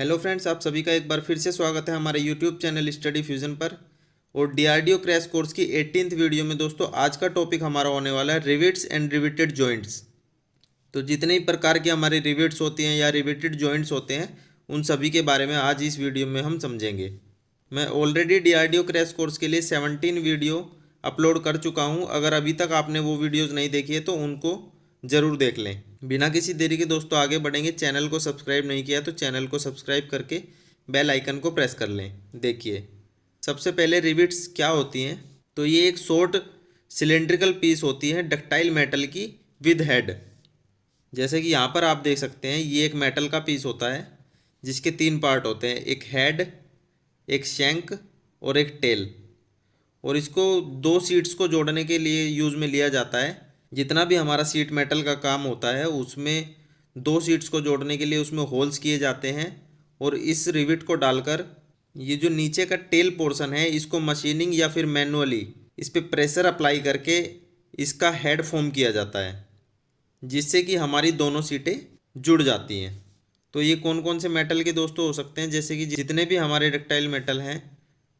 Hello friends, आप सभी का एक बार फिर से स्वागत है हमारे यूट्यूब चैनल स्टडी फ्यूजन पर। और डीआरडीओ क्रैश कोर्स की 18th वीडियो में दोस्तों आज का टॉपिक हमारा होने वाला है रिविट्स एंड रिविटेड जॉइंट्स। तो जितने भी प्रकार की हमारी रिविट्स होती हैं या रिविटेड जॉइंट्स होते हैं उन सभी के बारे में आज इस वीडियो में हम समझेंगे। मैं ऑलरेडी डीआरडीओ क्रैश कोर्स के लिए 17 वीडियो अपलोड कर चुका हूं। अगर अभी तक आपने वो वीडियोज़ नहीं देखी है तो उनको ज़रूर देख लें। बिना किसी देरी के दोस्तों आगे बढ़ेंगे। चैनल को सब्सक्राइब नहीं किया तो चैनल को सब्सक्राइब करके बेल आइकन को प्रेस कर लें। देखिए, सबसे पहले रिविट्स क्या होती हैं। तो ये एक शॉर्ट सिलेंड्रिकल पीस होती है डक्टाइल मेटल की विद हेड। जैसे कि यहाँ पर आप देख सकते हैं, ये एक मेटल का पीस होता है जिसके 3 पार्ट होते हैं, एक हेड, एक शैंक और एक टेल। और इसको 2 सीट्स को जोड़ने के लिए यूज़ में लिया जाता है। जितना भी हमारा सीट मेटल का काम होता है उसमें 2 सीट्स को जोड़ने के लिए उसमें होल्स किए जाते हैं। और इस रिविट को डालकर ये जो नीचे का टेल पोर्शन है इसको मशीनिंग या फिर मैनुअली इस पर प्रेशर अप्लाई करके इसका हेड फॉर्म किया जाता है, जिससे कि हमारी दोनों सीटें जुड़ जाती हैं। तो ये कौन कौन से मेटल के दोस्तों हो सकते हैं, जैसे कि जितने भी हमारे डक्टाइल मेटल हैं,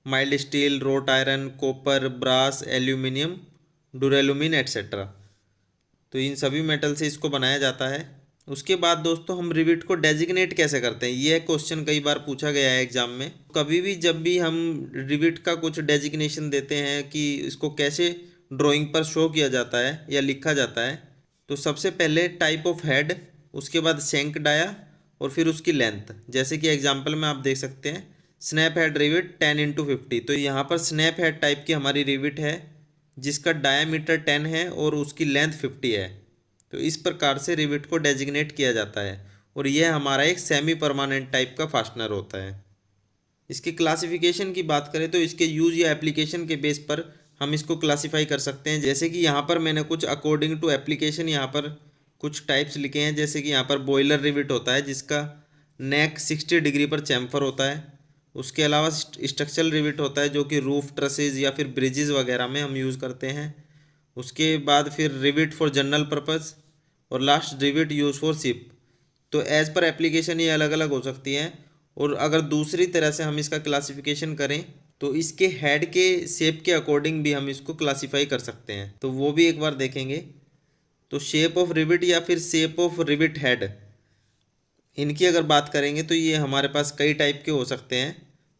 mild steel, wrought iron, copper, brass, aluminium, duralumin etcetera. तो इन सभी मेटल से इसको बनाया जाता है। उसके बाद दोस्तों हम रिविट को डेजिग्नेट कैसे करते हैं, ये क्वेश्चन कई बार पूछा गया है एग्जाम में। कभी भी जब भी हम रिविट का कुछ डेजिग्नेशन देते हैं कि इसको कैसे ड्राइंग पर शो किया जाता है या लिखा जाता है, तो सबसे पहले टाइप ऑफ हेड, उसके बाद शैंक डाया और फिर उसकी लेंथ। जैसे कि एग्जाम्पल में आप देख सकते हैं, स्नैप हेड रिविट 10x50। तो यहाँ पर स्नैप हेड टाइप की हमारी रिविट है जिसका डायमीटर 10 है और उसकी लेंथ 50 है। तो इस प्रकार से रिविट को डेजिग्नेट किया जाता है और यह हमारा एक सेमी परमानेंट टाइप का फास्टनर होता है। इसकी क्लासिफिकेशन की बात करें तो इसके यूज़ या एप्लीकेशन के बेस पर हम इसको क्लासीफाई कर सकते हैं। जैसे कि यहाँ पर मैंने कुछ अकॉर्डिंग टू एप्लीकेशन यहाँ पर कुछ टाइप्स लिखे हैं। जैसे कि यहाँ पर बॉयलर रिविट होता है जिसका नेक 60 डिग्री पर चैम्फर होता है। उसके अलावा स्ट्रक्चरल रिविट होता है जो कि रूफ ट्रसेज या फिर ब्रिजेज वगैरह में हम यूज़ करते हैं। उसके बाद फिर रिविट फॉर जनरल पर्पज़ और last rivet use for ship. तो एज़ पर एप्लीकेशन ये अलग अलग हो सकती हैं। और अगर दूसरी तरह से हम इसका क्लासिफिकेशन करें तो इसके हेड के शेप के अकॉर्डिंग भी हम इसको क्लासीफाई कर सकते हैं, तो वो भी एक बार देखेंगे। तो शेप ऑफ रिविट या फिर शेप ऑफ रिविट हेड, इनकी अगर बात करेंगे तो ये हमारे पास कई टाइप के हो सकते हैं।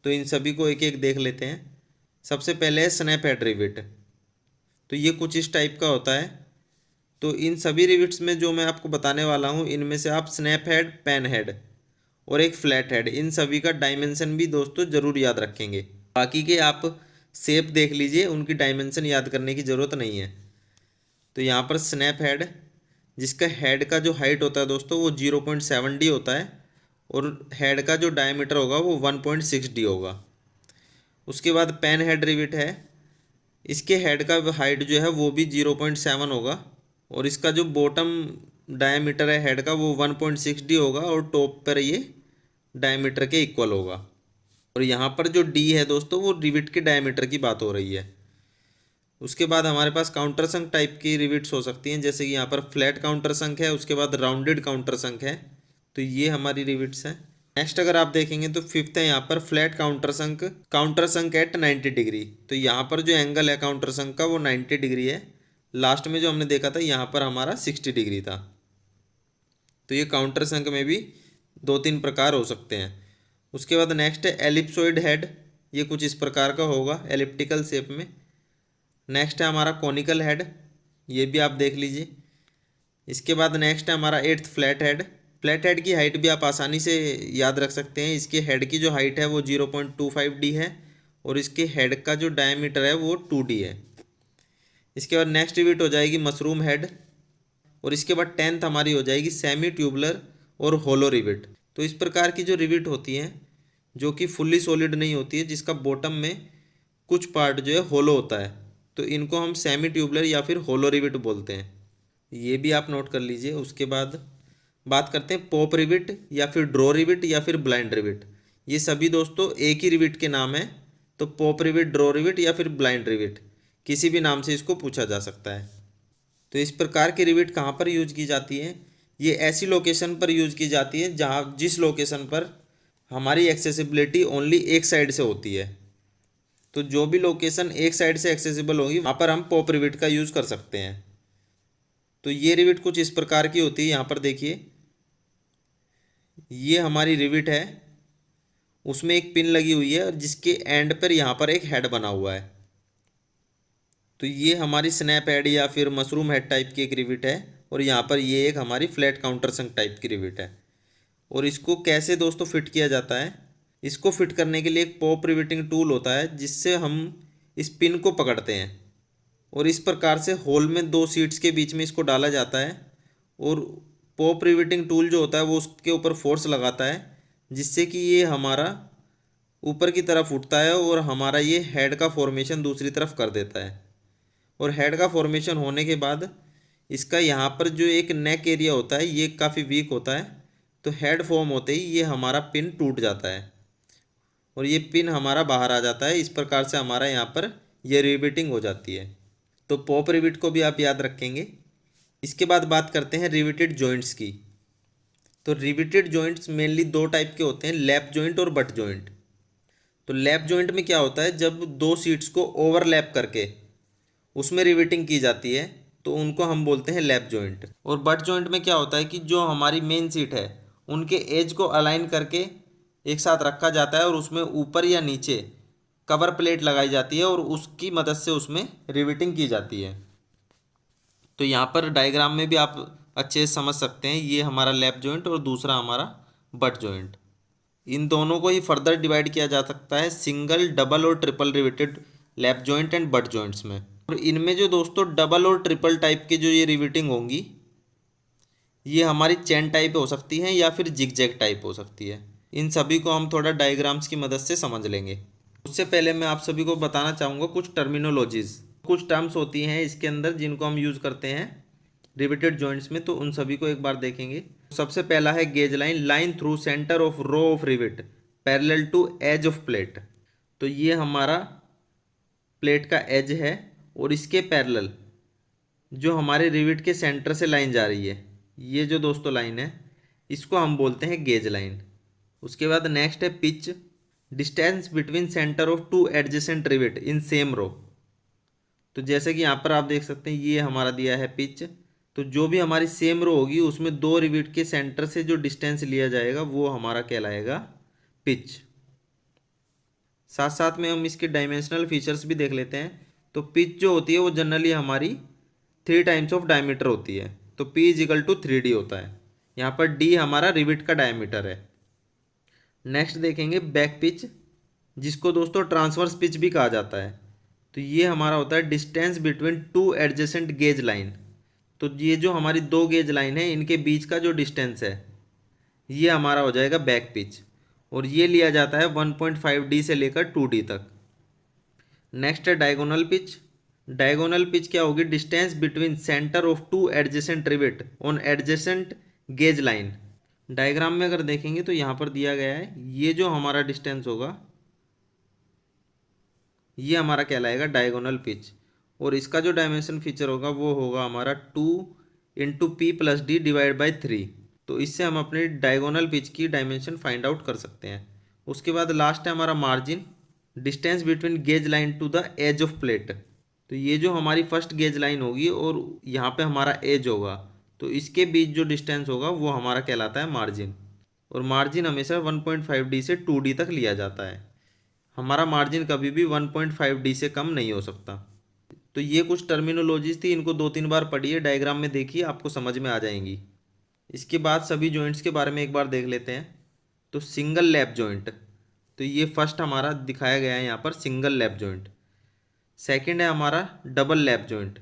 तो इन सभी को एक एक देख लेते हैं। सबसे पहले है स्नैप हेड रिविट। तो ये कुछ इस टाइप का होता है। तो इन सभी रिविट्स में जो मैं आपको बताने वाला हूँ, इनमें से आप स्नैप हेड, पेन हेड और एक फ्लैट हेड, इन सभी का डायमेंशन भी दोस्तों ज़रूर याद रखेंगे। बाकी के आप शेप देख लीजिए, उनकी डायमेंशन याद करने की ज़रूरत नहीं है। तो यहाँ पर स्नैप हेड, जिसका हेड का जो हाइट होता है दोस्तों वो 0.7D होता है और हेड का जो डायमीटर होगा वो 1.6D होगा। उसके बाद पेन हेड रिविट है, इसके हेड का हाइट जो है वो भी 0.7 होगा और इसका जो बॉटम डायमीटर है हेड का वो 1.6D होगा और टॉप पर ये डायमीटर के इक्वल होगा। और यहाँ पर जो डी है दोस्तों वो रिविट के डायमीटर की बात हो रही है। उसके बाद हमारे पास काउंटर संक टाइप की रिविट्स हो सकती हैं। जैसे कि यहाँ पर फ्लैट काउंटर संक है, उसके बाद राउंडेड काउंटर संक है। तो ये हमारी रिविट्स हैं। नेक्स्ट अगर आप देखेंगे तो फिफ्थ है यहाँ पर फ्लैट काउंटर संक एट 90 डिग्री। तो यहाँ पर जो एंगल है काउंटर संक का वो 90 डिग्री है। लास्ट में जो हमने देखा था यहाँ पर हमारा 60 डिग्री था। तो ये काउंटर संक में भी 2-3 प्रकार हो सकते हैं। उसके बाद नेक्स्ट है एलिप्सोइड हेड, ये कुछ इस प्रकार का होगा एलिप्टिकल शेप में। नेक्स्ट है हमारा कॉनिकल हेड, ये भी आप देख लीजिए। इसके बाद नेक्स्ट है हमारा 8th flat head. Flat head की हाइट भी आप आसानी से याद रख सकते हैं। इसके हेड की जो हाइट है वो 0.25D है और इसके हेड का जो डायमीटर है वो 2D है। इसके बाद नेक्स्ट रिविट हो जाएगी मशरूम हेड और इसके बाद 10th हमारी हो जाएगी सेमी ट्यूबुलर और होलो रिविट। तो इस प्रकार की जो रिविट होती हैं जो कि फुल्ली सॉलिड नहीं होती है, जिसका बॉटम में कुछ पार्ट जो है होलो होता है, तो इनको हम सेमी ट्यूबुलर या फिर होलो रिविट बोलते हैं। ये भी आप नोट कर लीजिए। उसके बाद बात करते हैं पॉप रिविट या फिर ड्रॉ रिविट या फिर ब्लाइंड रिविट। ये सभी दोस्तों एक ही रिविट के नाम है। तो पॉप रिविट, ड्रॉ रिविट या फिर ब्लाइंड रिविट, किसी भी नाम से इसको पूछा जा सकता है। तो इस प्रकार की रिविट कहाँ पर यूज की जाती है, ये ऐसी लोकेशन पर यूज की जाती है जहाँ जिस लोकेशन पर हमारी एक्सेसिबिलिटी ओनली एक साइड से होती है। तो जो भी लोकेशन एक साइड से एक्सेसिबल होगी वहाँ पर हम पॉप रिविट का यूज़ कर सकते हैं। तो ये रिविट कुछ इस प्रकार की होती है। यहाँ पर देखिए, ये हमारी रिविट है, उसमें एक पिन लगी हुई है और जिसके एंड पर यहाँ पर एक हेड बना हुआ है। तो ये हमारी स्नैप हेड या फिर मशरूम हेड टाइप की एक रिविट है, और यहाँ पर ये एक हमारी फ्लैट काउंटर संक टाइप की रिविट है। और इसको कैसे दोस्तों फिट किया जाता है, इसको फिट करने के लिए एक पॉप रिविटिंग टूल होता है जिससे हम इस पिन को पकड़ते हैं, और इस प्रकार से होल में दो सीट्स के बीच में इसको डाला जाता है, और पॉप रिविटिंग टूल जो होता है वो उसके ऊपर फोर्स लगाता है, जिससे कि ये हमारा ऊपर की तरफ उठता है और हमारा ये हेड का फॉर्मेशन दूसरी तरफ कर देता है। और हेड का फॉर्मेशन होने के बाद इसका यहाँ पर जो एक नेक एरिया होता है ये काफ़ी वीक होता है, तो हेड फॉर्म होते ही ये हमारा पिन टूट जाता है और ये पिन हमारा बाहर आ जाता है। इस प्रकार से हमारा यहाँ पर ये रिविटिंग हो जाती है। तो पॉप रिविट को भी आप याद रखेंगे। इसके बाद बात करते हैं रिविटेड जॉइंट्स की। तो रिविटेड जॉइंट्स मेनली दो टाइप के होते हैं, लैप जॉइंट और बट जॉइंट। तो लैप जॉइंट में क्या होता है, जब दो सीट्स को ओवरलैप करके उसमें रिविटिंग की जाती है तो उनको हम बोलते हैं लैप जॉइंट। और बट जॉइंट में क्या होता है कि जो हमारी मेन सीट है उनके एज को अलाइन करके एक साथ रखा जाता है और उसमें ऊपर या नीचे कवर प्लेट लगाई जाती है और उसकी मदद से उसमें रिविटिंग की जाती है। तो यहाँ पर डायग्राम में भी आप अच्छे से समझ सकते हैं, ये हमारा लैप जॉइंट और दूसरा हमारा बट जॉइंट। इन दोनों को ही फर्दर डिवाइड किया जा सकता है सिंगल, डबल और triple riveted lap joint and but joints में। और इनमें जो दोस्तों डबल और ट्रिपल टाइप के जो ये रिविटिंग होंगी, ये हमारी चेन टाइप हो सकती हैं या फिर जिगजैग टाइप हो सकती है। इन सभी को हम थोड़ा डायग्राम्स की मदद से समझ लेंगे। उससे पहले मैं आप सभी को बताना चाहूँगा कुछ टर्मिनोलॉजीज़, कुछ टर्म्स होती हैं इसके अंदर जिनको हम यूज़ करते हैं रिविटेड जॉइंट्स में, तो उन सभी को एक बार देखेंगे। सबसे पहला है gauge line, line through centre of row of rivet parallel to edge of plate. तो ये हमारा प्लेट का एज है और इसके पैरेलल जो हमारे रिविट के सेंटर से लाइन जा रही है, ये जो दोस्तों लाइन है इसको हम बोलते हैं गेज लाइन। उसके बाद नेक्स्ट है pitch, distance between centre of two adjacent rivet in same row. तो जैसे कि यहाँ पर आप देख सकते हैं ये हमारा दिया है पिच। तो जो भी हमारी सेम रो होगी उसमें दो रिविट के सेंटर से जो डिस्टेंस लिया जाएगा वो हमारा कहलाएगा पिच। साथ साथ में हम इसके डायमेंशनल फीचर्स भी देख लेते हैं। तो पिच जो होती है वो जनरली हमारी 3 टाइम्स ऑफ डायमीटर होती है, तो P इजिकल टू 3D होता है। यहाँ पर D हमारा रिविट का डायमीटर है। नेक्स्ट देखेंगे बैक पिच, जिसको दोस्तों ट्रांसवर्स पिच भी कहा जाता है। तो ये हमारा होता है distance between two adjacent gauge line. तो ये जो हमारी दो गेज लाइन है इनके बीच का जो डिस्टेंस है ये हमारा हो जाएगा बैक पिच, और ये लिया जाता है 1.5D से लेकर 2D तक। नेक्स्ट है डायगोनल पिच। डायगोनल पिच क्या होगी, distance between centre of two adjacent rivet on adjacent gauge line. Diagram में अगर देखेंगे तो यहाँ पर दिया गया है ये जो हमारा डिस्टेंस होगा ये हमारा कहलाएगा डायगोनल पिच, और इसका जो डायमेंशन फीचर होगा वो होगा हमारा 2 × P + D डिवाइड बाई 3। तो इससे हम अपनी डायगोनल पिच की डायमेंशन फाइंड आउट कर सकते हैं। उसके बाद लास्ट है हमारा margin, distance between gauge line to the edge of plate. तो ये जो हमारी फर्स्ट गेज लाइन होगी और यहाँ पे हमारा एज होगा, तो इसके बीच जो डिस्टेंस होगा वो हमारा कहलाता है मार्जिन, और मार्जिन हमेशा 1.5D से 2D तक लिया जाता है। हमारा मार्जिन कभी भी 1.5D से कम नहीं हो सकता। तो ये कुछ टर्मिनोलॉजीज थी, इनको 2-3 बार पढ़िए, डायग्राम में देखिए, आपको समझ में आ जाएंगी। इसके बाद सभी जॉइंट्स के बारे में एक बार देख लेते हैं। तो सिंगल लैप जॉइंट, तो ये फर्स्ट हमारा दिखाया गया है यहाँ पर सिंगल लैप जॉइंट। सेकंड है हमारा डबल लैप जॉइंट,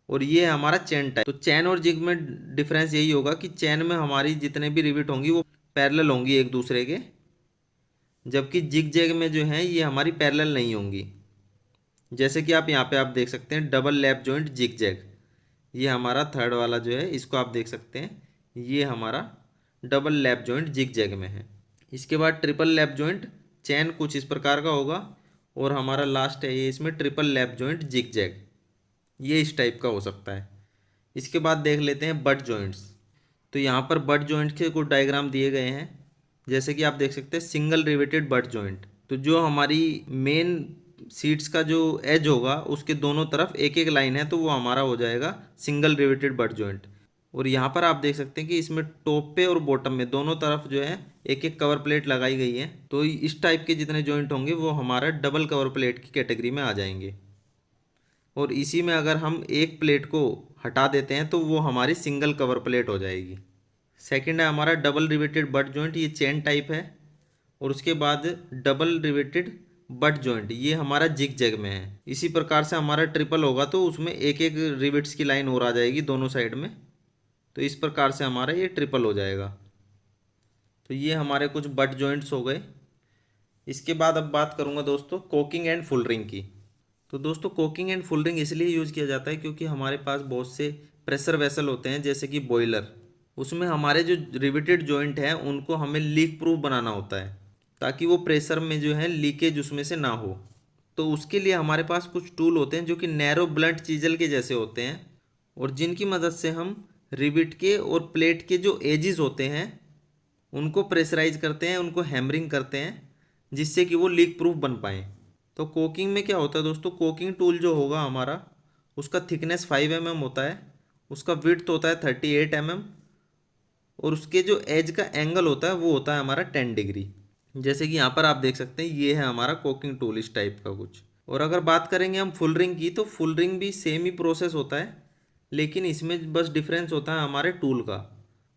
और ये है हमारा चेन टाइप। तो चैन और जिग में डिफरेंस यही होगा कि चैन में हमारी जितने भी रिविट होंगी वो पैरेलल होंगी एक दूसरे के, जबकि जिग जैग में जो है ये हमारी पैरेलल नहीं होंगी। जैसे कि आप यहाँ पे आप देख सकते हैं double lap joint zig zag, ये हमारा थर्ड वाला जो है इसको आप देख सकते हैं, ये हमारा double lap joint zig zag में है। इसके बाद ट्रिपल लैप जॉइंट, चैन कुछ इस प्रकार का होगा, और हमारा लास्ट है ये इसमें triple lap joint zig zag, ये इस टाइप का हो सकता है। इसके बाद देख लेते हैं बट जॉइंट्स। तो यहाँ पर बट जॉइंट्स के कुछ डायग्राम दिए गए हैं, जैसे कि आप देख सकते हैं सिंगल रिवेटेड बट जॉइंट। तो जो हमारी मेन सीट्स का जो एज होगा उसके दोनों तरफ एक एक लाइन है, तो वो हमारा हो जाएगा सिंगल रिवेटेड बट जॉइंट। और यहाँ पर आप देख सकते हैं कि इसमें टॉप पे और बॉटम में दोनों तरफ जो है एक एक कवर प्लेट लगाई गई है। तो इस टाइप के जितने जॉइंट होंगे वो हमारा डबल कवर प्लेट की कैटेगरी में आ जाएंगे। और इसी में अगर हम एक प्लेट को हटा देते हैं तो वो हमारी सिंगल कवर प्लेट हो जाएगी। सेकंड है हमारा डबल रिवेटेड बट जॉइंट, ये चेन टाइप है। और उसके बाद डबल रिवेटेड बट जॉइंट, ये हमारा जिग जैग में है। इसी प्रकार से हमारा ट्रिपल होगा तो उसमें एक एक रिवेट्स की लाइन और आ जाएगी दोनों साइड में। तो इस प्रकार से हमारा ये ट्रिपल हो जाएगा। तो ये हमारे कुछ बट जॉइंट्स हो गए। इसके बाद अब बात करूँगा दोस्तों कोकिंग एंड फुल रिंग की। तो दोस्तों कोकिंग एंड फुल रिंग इसलिए यूज़ किया जाता है क्योंकि हमारे पास बहुत से प्रेशर वेसल होते हैं, जैसे कि बॉयलर। उसमें हमारे जो रिवेटेड जॉइंट हैं उनको हमें लीक प्रूफ बनाना होता है, ताकि वो प्रेशर में जो है लीकेज उसमें से ना हो। तो उसके लिए हमारे पास कुछ टूल होते हैं जो कि नैरो ब्लंट चीजल के जैसे होते हैं, और जिनकी मदद से हम रिवेट के और प्लेट के जो एजिस होते हैं उनको प्रेशराइज करते हैं, उनको हैमरिंग करते हैं, जिससे कि वो लीक प्रूफ बन पाएँ। तो कोकिंग में क्या होता है दोस्तों, कोकिंग टूल जो होगा हमारा उसका थिकनेस 5 mm होता है, उसका विड्थ होता है 38 mm, और उसके जो एज का एंगल होता है वो होता है हमारा 10 डिग्री। जैसे कि यहाँ पर आप देख सकते हैं ये है हमारा कोकिंग टूल इस टाइप का कुछ। और अगर बात करेंगे हम फुल रिंग की, तो फुल रिंग भी सेम ही प्रोसेस होता है, लेकिन इसमें बस डिफरेंस होता है हमारे टूल का।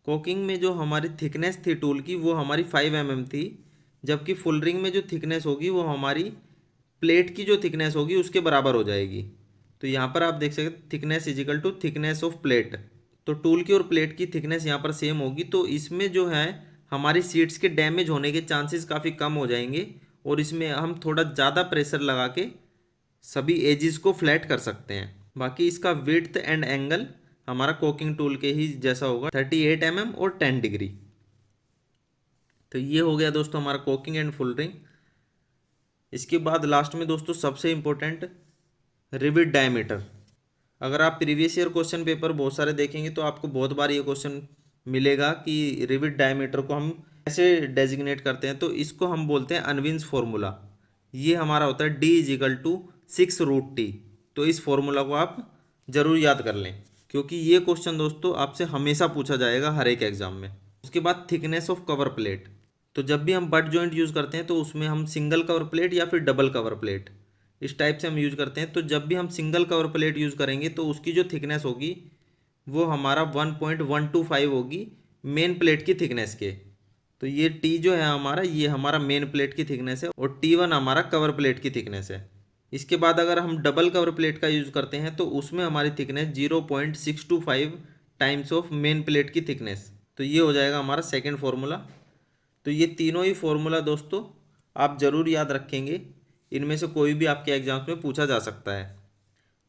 कोकिंग में जो हमारी थिकनेस थी टूल की वो हमारी 5 mm थी, जबकि फुल रिंग में जो थिकनेस होगी वो हमारी प्लेट की जो थिकनेस होगी उसके बराबर हो जाएगी। तो यहाँ पर आप देख सकते हैं thickness equal to thickness of plate. तो टूल की और प्लेट की थिकनेस यहाँ पर सेम होगी, तो इसमें जो है हमारी सीट्स के डैमेज होने के चांसेस काफ़ी कम हो जाएंगे, और इसमें हम थोड़ा ज़्यादा प्रेशर लगा के सभी एजिस को फ्लैट कर सकते हैं। बाकी इसका विड्थ एंड एंगल हमारा कोकिंग टूल के ही जैसा होगा, 38 mm और 10 डिग्री। तो ये हो गया दोस्तों हमारा कोकिंग एंड फुल रिंग। इसके बाद लास्ट में दोस्तों सबसे इम्पोर्टेंट रिवेट डायमीटर। अगर आप प्रीवियस ईयर क्वेश्चन पेपर बहुत सारे देखेंगे तो आपको बहुत बार ये क्वेश्चन मिलेगा कि रिवेट डायमीटर को हम कैसे डेजिग्नेट करते हैं। तो इसको हम बोलते हैं अनविन्स फॉर्मूला। ये हमारा होता है D = 6√T। तो इस फॉर्मूला को आप जरूर याद कर लें, क्योंकि ये क्वेश्चन दोस्तों आपसे हमेशा पूछा जाएगा हर एक एग्जाम में। उसके बाद थिकनेस ऑफ कवर प्लेट। तो जब भी हम बट जॉइंट यूज़ करते हैं तो उसमें हम सिंगल कवर प्लेट या फिर डबल कवर प्लेट इस टाइप से हम यूज़ करते हैं। तो जब भी हम सिंगल कवर प्लेट यूज़ करेंगे तो उसकी जो थिकनेस होगी वो हमारा 1.125 होगी मेन प्लेट की थिकनेस के। तो ये T जो है हमारा, ये हमारा मेन प्लेट की थिकनेस है, और T1 हमारा कवर प्लेट की थिकनेस है। इसके बाद अगर हम डबल कवर प्लेट का यूज़ करते हैं तो उसमें हमारी thickness 0.625 times of main plate की थिकनेस। तो ये हो जाएगा हमारा सेकेंड फार्मूला। तो ये तीनों ही फॉर्मूला दोस्तों आप ज़रूर याद रखेंगे, इनमें से कोई भी आपके एग्जाम्स में पूछा जा सकता है।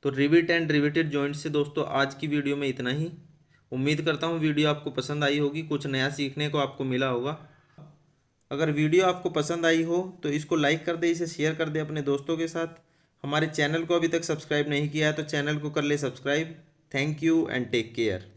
तो रिवेट एंड रिवेटेड जॉइंट से दोस्तों आज की वीडियो में इतना ही। उम्मीद करता हूँ वीडियो आपको पसंद आई होगी, कुछ नया सीखने को आपको मिला होगा। अगर वीडियो आपको पसंद आई हो तो इसको लाइक कर दे, इसे शेयर कर दे अपने दोस्तों के साथ। हमारे चैनल को अभी तक सब्सक्राइब नहीं किया है तो चैनल को कर ले subscribe. Thank you and take care.